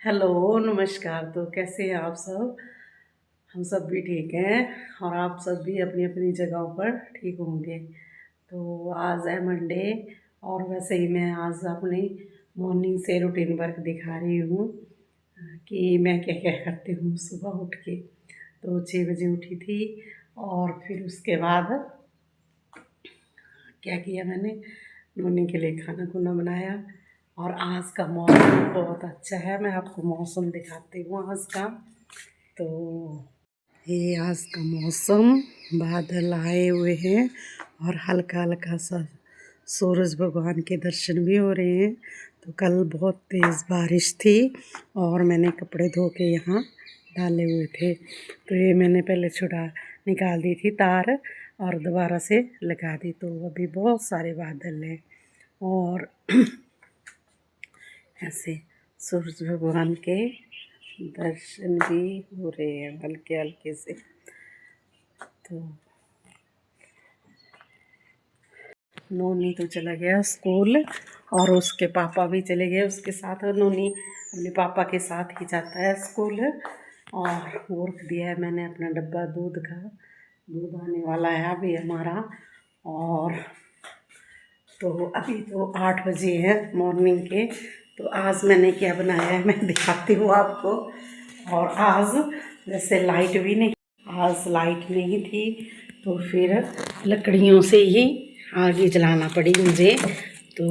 Hello, नमस्कार। तो कैसे हैं आप सब? हम सब भी ठीक हैं और आप सब भी अपनी अपनी जगहों पर ठीक होंगे। तो आज है मंडे और वैसे ही मैं आज अपनी मॉर्निंग से रूटीन वर्क दिखा रही हूँ कि मैं क्या क्या करती हूँ सुबह उठ के। तो 6 बजे उठी थी और फिर उसके बाद क्या किया मैंने, नोनी के लिए खाना खुना बनाया। और आज का मौसम बहुत अच्छा है, मैं आपको मौसम दिखाती हूँ आज का। तो ये आज का मौसम, बादल आए हुए हैं और हल्का हल्का सा सूरज भगवान के दर्शन भी हो रहे हैं। तो कल बहुत तेज़ बारिश थी और मैंने कपड़े धो के यहाँ डाले हुए थे। तो ये मैंने पहले छुड़ा निकाल दी थी तार और दोबारा से लगा दी। तो अभी बहुत सारे बादल हैं और ऐसे सूरज भगवान के दर्शन भी हो रहे हैं हल्के हल्के से। तो नोनी तो चला गया स्कूल और उसके पापा भी चले गए उसके साथ। नोनी अपने पापा के साथ ही जाता है स्कूल। और वो रख दिया है मैंने अपना डब्बा दूध का, दूध आने वाला है अभी हमारा। और तो अभी तो 8 बजे हैं मॉर्निंग के। तो आज मैंने क्या बनाया है मैं दिखाती हूँ आपको। और आज जैसे लाइट भी नहीं, आज लाइट नहीं थी तो फिर लकड़ियों से ही आग जलाना पड़ी मुझे। तो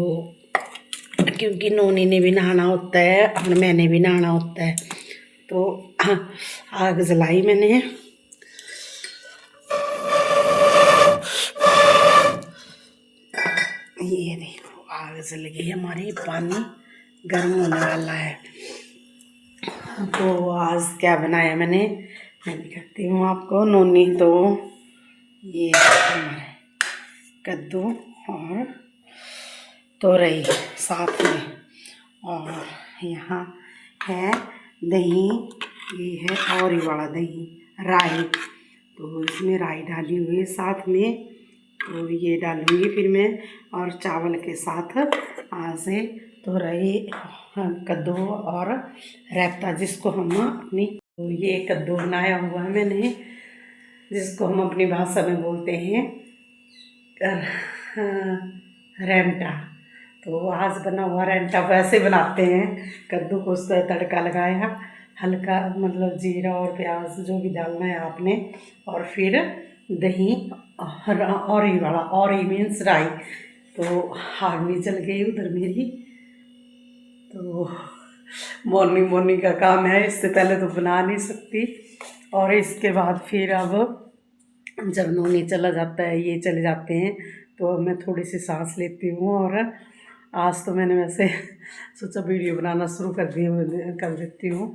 क्योंकि नोनी ने भी नहाना होता है और मैंने भी नहाना होता है। तो आग जलाई मैंने। ये देखो आग जल गई हमारी, पानी गर्म होने वाला है। तो आज क्या बनाया मैंने, मैं दिखाती हूँ आपको। नोनी तो ये हमारे कद्दू और तोरई साथ में, और यहाँ है दही, ये है और ये वाला दही राई। तो इसमें राई डाली हुई है साथ में, तो ये डालूँगी फिर मैं। और चावल के साथ आज से तोरई कद्दू और रायता, जिसको हम अपनी, तो ये कद्दू बनाया हुआ है मैंने, जिसको हम अपनी भाषा में बोलते हैं रेंटा। तो आज बना हुआ रेंटा वैसे बनाते हैं, कद्दू को उसका तड़का लगाया, हल्का मतलब जीरा और प्याज जो भी डालना है आपने, और फिर दही और ये वाला, और ये मीन्स राई। तो आग भी जल गई उधर मेरी। तो मॉर्निंग मॉर्निंग का काम है, इससे पहले तो बना नहीं सकती। और इसके बाद फिर अब जब नोनी चला जाता है, ये चले जाते हैं, तो अब मैं थोड़ी सी सांस लेती हूँ। और आज तो मैंने वैसे सोचा वीडियो बनाना शुरू कर देती हूँ।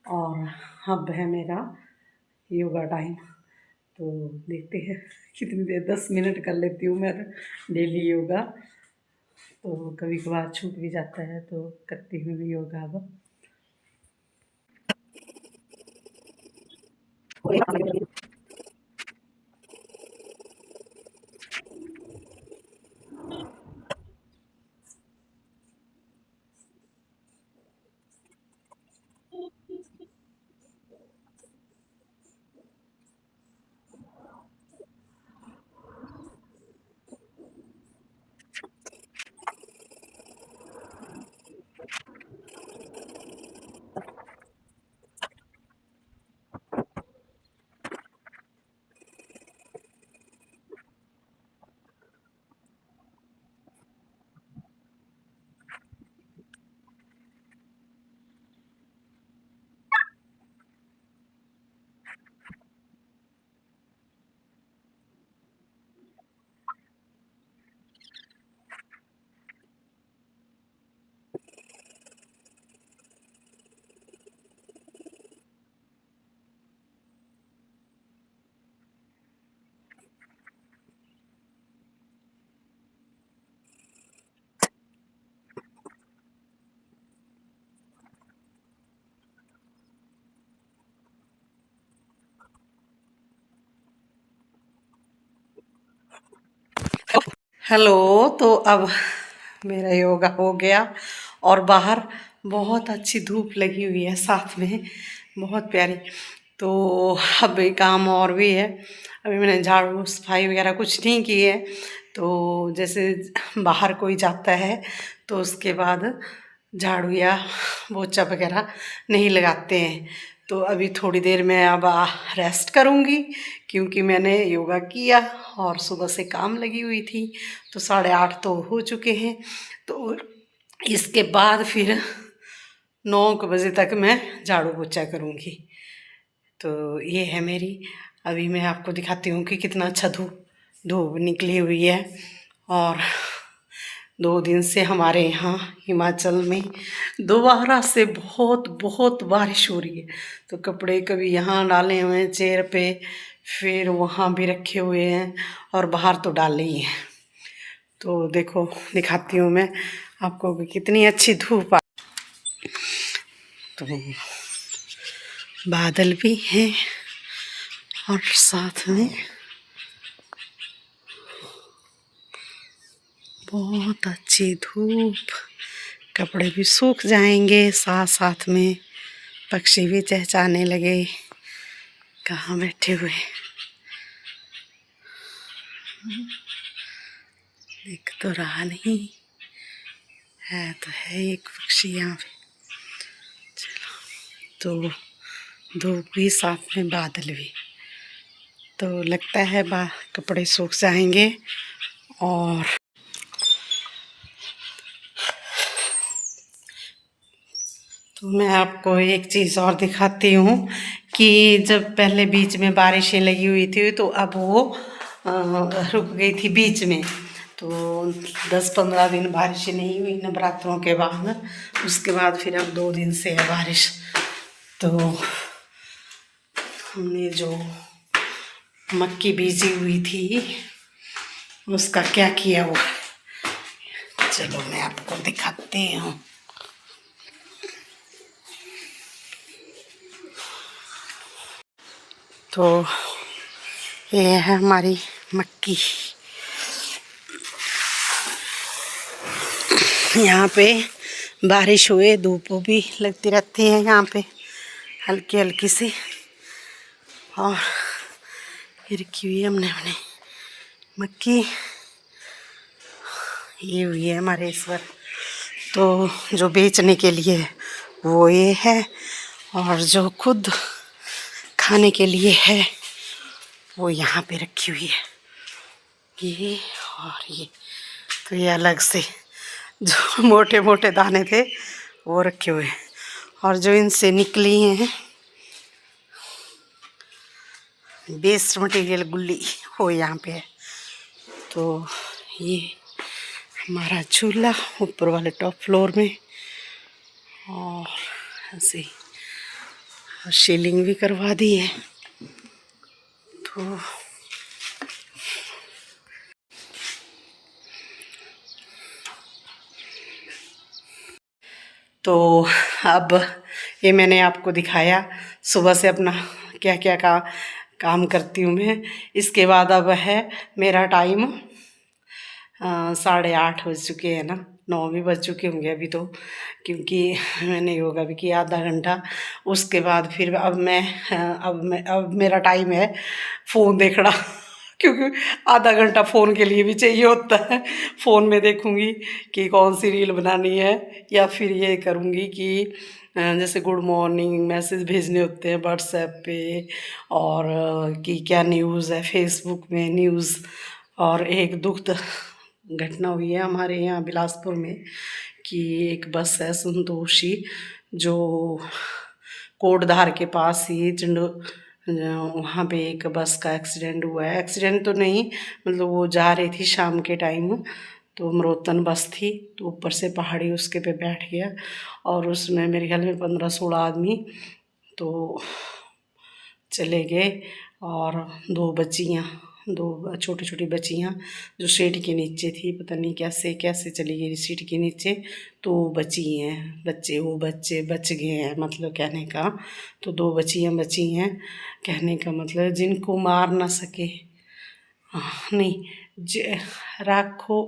और अब है मेरा योगा टाइम, तो देखते हैं कितनी देर, 10 मिनट कर लेती हूँ मैं डेली योगा। तो कभी कभार छूट भी जाता है तो करती हूँ योगा अब। हेलो, तो अब मेरा योगा हो गया और बाहर बहुत अच्छी धूप लगी हुई है साथ में, बहुत प्यारी। तो अभी काम और भी है, अभी मैंने झाड़ू सफाई वगैरह कुछ नहीं की है। तो जैसे बाहर कोई जाता है तो उसके बाद झाड़ू या पोछा वगैरह नहीं लगाते हैं। तो अभी थोड़ी देर में अब रेस्ट करूँगी, क्योंकि मैंने योगा किया और सुबह से काम लगी हुई थी। तो 8:30 तो हो चुके हैं। तो इसके बाद फिर 9 बजे तक मैं झाड़ू पोछा करूँगी। तो ये है मेरी, अभी मैं आपको दिखाती हूँ कि कितना अच्छा धूप धूप निकली हुई है। और 2 दिन से हमारे यहाँ हिमाचल में दोबारा से बहुत बहुत बारिश हो रही है। तो कपड़े कभी यहाँ डाले हुए हैं चेयर पे, फिर वहाँ भी रखे हुए हैं, और बाहर तो डाले ही हैं। तो देखो दिखाती हूँ मैं आपको कि कितनी अच्छी धूप आ। तो बादल भी हैं और साथ में बहुत अच्छी धूप, कपड़े भी सूख जाएंगे, साथ साथ में पक्षी भी चहचहाने लगे। कहाँ बैठे हुए, एक तो रहा नहीं है, तो है एक पक्षी यहाँ पे। चलो, तो धूप भी साथ में बादल भी, तो लगता है कपड़े सूख जाएंगे। और तो मैं आपको एक चीज़ और दिखाती हूँ कि जब पहले बीच में बारिशें लगी हुई थी तो अब वो रुक गई थी बीच में। तो 10-15 दिन बारिशें नहीं हुई नवरात्रों के बाद, उसके बाद फिर अब 2 दिन से है बारिश। तो हमने जो मक्की बीजी हुई थी उसका क्या किया हुआ, चलो मैं आपको दिखाती हूँ। तो ये है हमारी मक्की। यहाँ पे बारिश हुए धूप भी लगती रहती है यहाँ पे हल्की हल्की सी। और ये रखी हुई है हमने अपने मक्की, ये हुई है हमारे इस बार। तो जो बेचने के लिए वो ये है, और जो खुद खाने के लिए है वो यहाँ पे रखी हुई है, ये और ये। तो ये अलग से जो मोटे मोटे दाने थे वो रखे हुए हैं, और जो इनसे निकली हैं वेस्ट मटेरियल गुल्ली वो यहाँ पे है। तो ये हमारा झूला ऊपर वाले टॉप फ्लोर में, और ऐसे सीलिंग भी करवा दी है। तो अब ये मैंने आपको दिखाया सुबह से अपना क्या क्या काम करती हूँ मैं। इसके बाद अब है मेरा टाइम 8:30 बज चुके हैं ना, 9 भी बज चुके होंगे अभी तो, क्योंकि मैंने योगा भी किया आधा घंटा। उसके बाद फिर अब मेरा टाइम है फ़ोन देखना क्योंकि आधा घंटा फ़ोन के लिए भी चाहिए होता है। फ़ोन में देखूँगी कि कौन सी रील बनानी है, या फिर ये करूँगी कि जैसे गुड मॉर्निंग मैसेज भेजने होते हैं व्हाट्सएप पे, और कि क्या न्यूज़ है फेसबुक में न्यूज़। और एक दुखद घटना हुई है हमारे यहाँ बिलासपुर में कि एक बस है संतोषी, जो कोटधार के पास ही चिंडो, वहाँ पे एक बस का एक्सीडेंट हुआ है। एक्सीडेंट तो नहीं, मतलब वो जा रही थी शाम के टाइम, तो अमरोतन बस थी, तो ऊपर से पहाड़ी उसके पे बैठ गया, और उसमें मेरे ख्याल में 15-16 आदमी तो चले गए। और 2 छोटी छोटी बच्चियाँ जो सीट के नीचे थी, पता नहीं कैसे कैसे चली गई सीट के नीचे, तो बची हैं। वो बच्चे बच गए हैं, मतलब कहने का तो 2 बच्चियाँ बची हैं, कहने का मतलब जिनको मार ना सके, नहीं राखो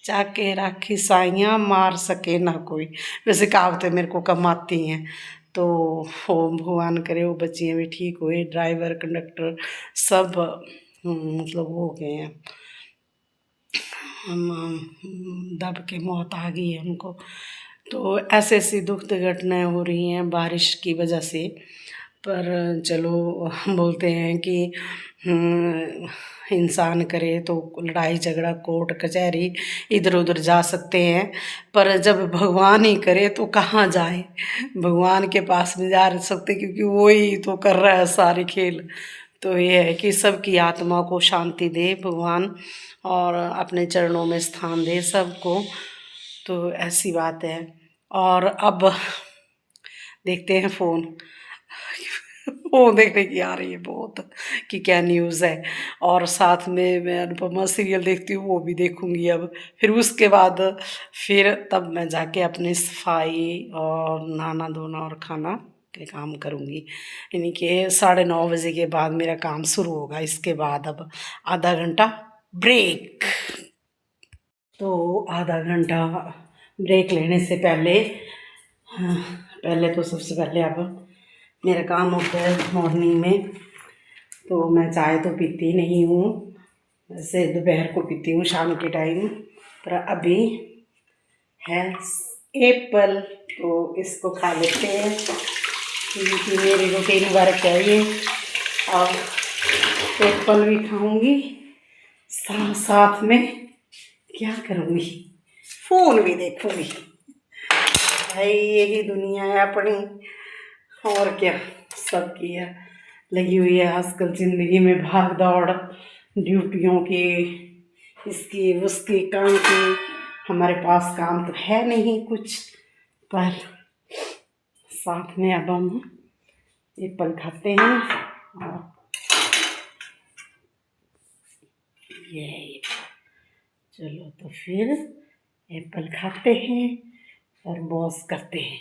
जाके राखी साइयाँ मार सके ना कोई, वैसे कहावतें मेरे को कम आती हैं। तो वो भगवान करे वो बच्चियाँ भी ठीक हुए, ड्राइवर कंडक्टर सब मतलब हो गए हैं, दब के मौत आ गई है उनको। तो ऐसे ऐसी दुखद घटनाएं हो रही हैं बारिश की वजह से। पर चलो बोलते हैं कि इंसान करे तो लड़ाई झगड़ा कोर्ट कचहरी इधर उधर जा सकते हैं, पर जब भगवान ही करे तो कहाँ जाए, भगवान के पास नहीं जा सकते क्योंकि वो ही तो कर रहा है सारे खेल। तो ये है कि सबकी आत्मा को शांति दे भगवान और अपने चरणों में स्थान दे सबको। तो ऐसी बात है। और अब देखते हैं फ़ोन फ़ोन देखने की आ रही है बहुत कि क्या न्यूज़ है। और साथ में मैं अनुपमा सीरियल देखती हूँ, वो भी देखूँगी अब। फिर उसके बाद फिर तब मैं जाके अपनी सफाई और नहाना धोना और खाना के काम करूँगी। यानी कि 9:30 बजे के बाद मेरा काम शुरू होगा। इसके बाद अब आधा घंटा ब्रेक। तो आधा घंटा ब्रेक लेने से पहले हाँ, पहले तो सबसे पहले अब मेरा काम होता है मॉर्निंग में, तो मैं चाय तो पीती नहीं हूँ, वैसे दोपहर को पीती हूँ शाम के टाइम। पर अभी है एप्पल, तो इसको खा लेते हैं क्योंकि मेरी रूटीन वर्क है ये। और एप्पल भी खाऊंगी, साथ में क्या करूँगी, फ़ोन भी देखूँगी। भाई यही दुनिया है अपनी, और क्या सबकी है लगी हुई है आजकल ज़िंदगी में भाग दौड़, ड्यूटियों की, इसकी उसकी काम की। हमारे पास काम तो है नहीं कुछ, पर साथ में अब हम एप्पल खाते हैं। और ये चलो तो फिर एप्पल खाते हैं और बॉस करते हैं।